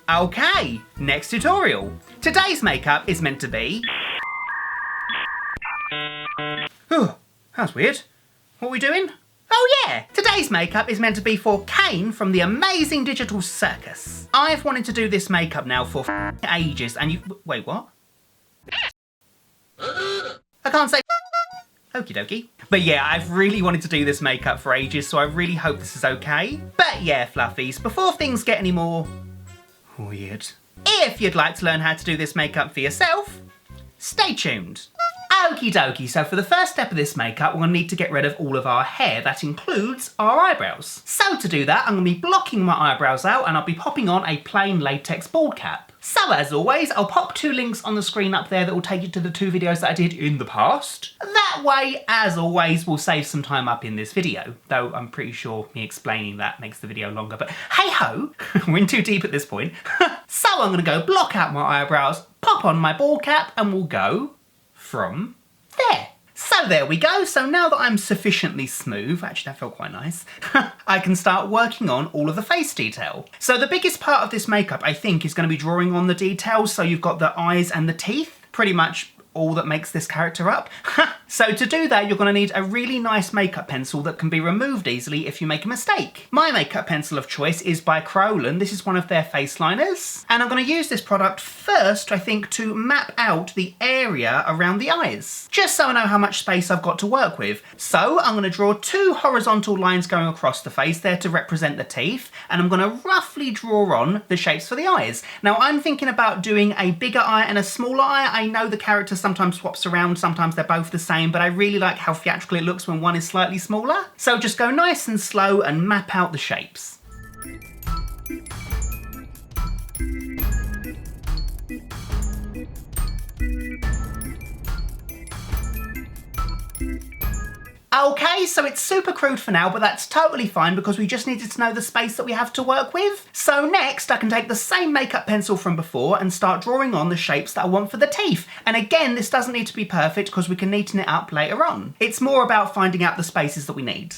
Okay, next tutorial. Today's makeup is meant to be... Oh, that's weird. What are we doing? Oh yeah, today's makeup is meant to be for Caine from the amazing digital circus. I've wanted to do this makeup now for ages and you... Wait, what? I can't say okie dokie. But yeah, I've really wanted to do this makeup for ages, so I really hope this is okay. But yeah, fluffies, before things get any more weird, if you'd like to learn how to do this makeup for yourself, stay tuned. Okie dokie, so for the first step of this makeup, we're going to need to get rid of all of our hair. That includes our eyebrows. So to do that, I'm going to be blocking my eyebrows out and I'll be popping on a plain latex bald cap. So as always, I'll pop 2 links on the screen up there that will take you to the 2 videos that I did in the past. That way, as always, we'll save some time up in this video, though I'm pretty sure me explaining that makes the video longer, but hey ho, we're in too deep at this point. So I'm going to go block out my eyebrows, pop on my bald cap, and we'll go from there. So there we go. So now that I'm sufficiently smooth, actually that felt quite nice, I can start working on all of the face detail. So the biggest part of this makeup, I think, is going to be drawing on the details. So you've got the eyes and the teeth, pretty much all that makes this character up. So to do that, you're going to need a really nice makeup pencil that can be removed easily if you make a mistake. My makeup pencil of choice is by Kyrolan. This is one of their face liners. And I'm going to use this product first, I think, to map out the area around the eyes, just so I know how much space I've got to work with. So I'm going to draw 2 horizontal lines going across the face there to represent the teeth. And I'm going to roughly draw on the shapes for the eyes. Now I'm thinking about doing a bigger eye and a smaller eye. I know the character sometimes swaps around, sometimes they're both the same, but I really like how theatrical it looks when one is slightly smaller. So just go nice and slow and map out the shapes. Okay, so it's super crude for now, but that's totally fine because we just needed to know the space that we have to work with. So next, I can take the same makeup pencil from before and start drawing on the shapes that I want for the teeth. And again, this doesn't need to be perfect because we can neaten it up later on. It's more about finding out the spaces that we need.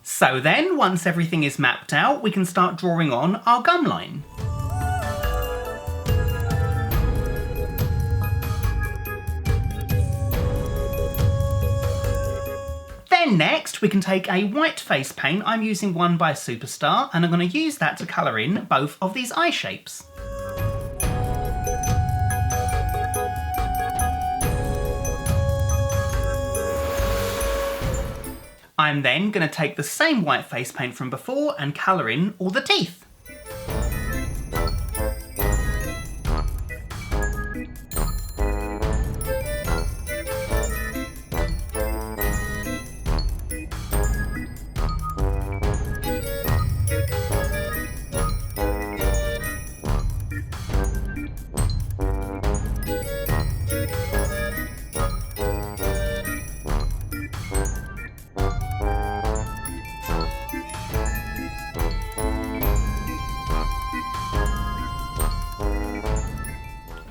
So then, once everything is mapped out, we can start drawing on our gum line. Then next, we can take a white face paint. I'm using one by Superstar, and I'm going to use that to colour in both of these eye shapes. I'm then going to take the same white face paint from before and colour in all the teeth.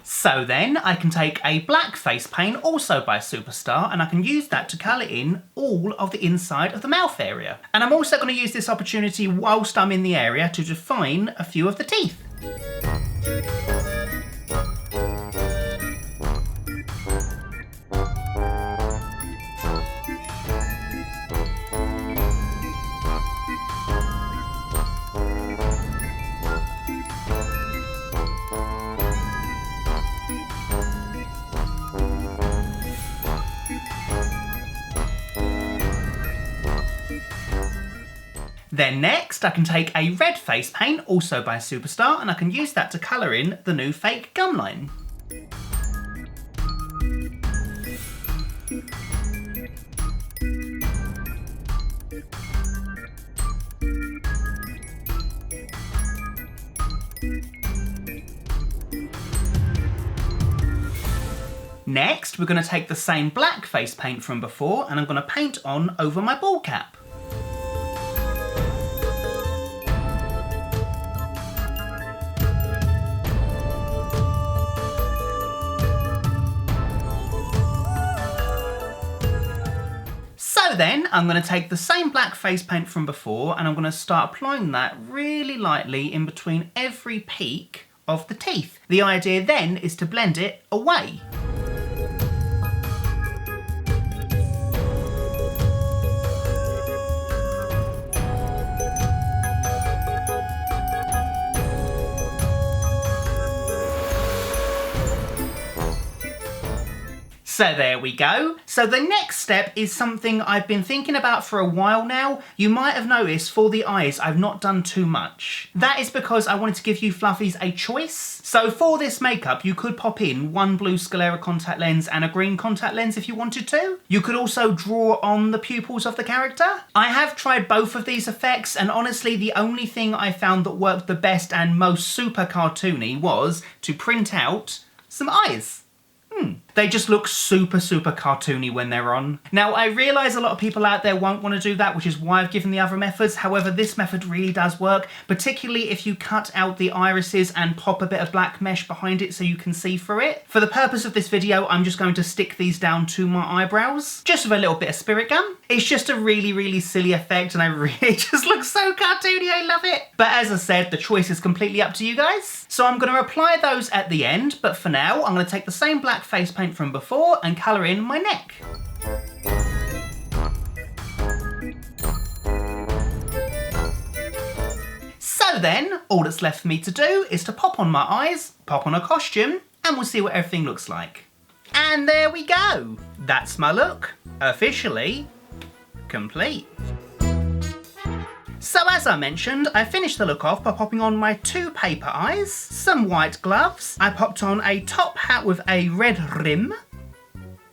So then I can take a black face paint, also by Superstar, and I can use that to colour in all of the inside of the mouth area. And I'm also going to use this opportunity whilst I'm in the area to define a few of the teeth. Then next, I can take a red face paint, also by Superstar, and I can use that to colour in the new fake gum line. Next, we're going to take the same black face paint from before and I'm going to paint on over my bald cap. So then, I'm going to take the same black face paint from before and I'm going to start applying that really lightly in between every peak of the teeth. The idea then is to blend it away. So there we go. So the next step is something I've been thinking about for a while now. You might have noticed for the eyes, I've not done too much. That is because I wanted to give you fluffies a choice. So for this makeup, you could pop in one blue sclera contact lens and a green contact lens if you wanted to. You could also draw on the pupils of the character. I have tried both of these effects and honestly, the only thing I found that worked the best and most super cartoony was to print out some eyes. They just look super, super cartoony when they're on. Now, I realise a lot of people out there won't want to do that, which is why I've given the other methods. However, this method really does work, particularly if you cut out the irises and pop a bit of black mesh behind it so you can see through it. For the purpose of this video, I'm just going to stick these down to my eyebrows, just with a little bit of spirit gum. It's just a really, really silly effect and I really just look so cartoony, I love it. But as I said, the choice is completely up to you guys. So I'm going to apply those at the end, but for now, I'm going to take the same black face paint from before and colour in my neck. So then, all that's left for me to do is to pop on my eyes, pop on a costume, and we'll see what everything looks like. And there we go! That's my look, officially complete. So as I mentioned, I finished the look off by popping on my two paper eyes, some white gloves, I popped on a top hat with a red rim,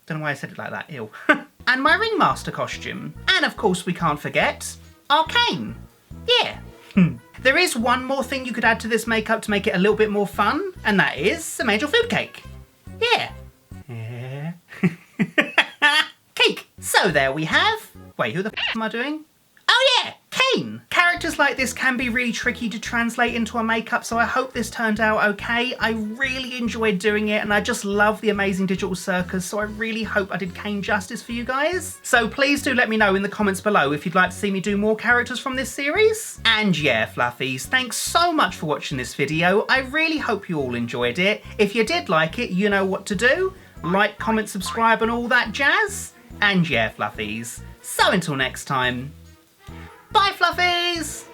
don't know why I said it like that, ew, and my ringmaster costume. And of course we can't forget our cane. Yeah. There is one more thing you could add to this makeup to make it a little bit more fun, and that is some angel food cake. Yeah. Yeah. Cake. So there we have, wait, who the f am I doing? Oh yeah, Caine! Characters like this can be really tricky to translate into a makeup, so I hope this turned out okay. I really enjoyed doing it and I just love the amazing digital circus, so I really hope I did Caine justice for you guys. So please do let me know in the comments below if you'd like to see me do more characters from this series. And yeah, fluffies, thanks so much for watching this video. I really hope you all enjoyed it. If you did like it, you know what to do. Like, comment, subscribe and all that jazz. And yeah, fluffies, so until next time, bye, fluffies!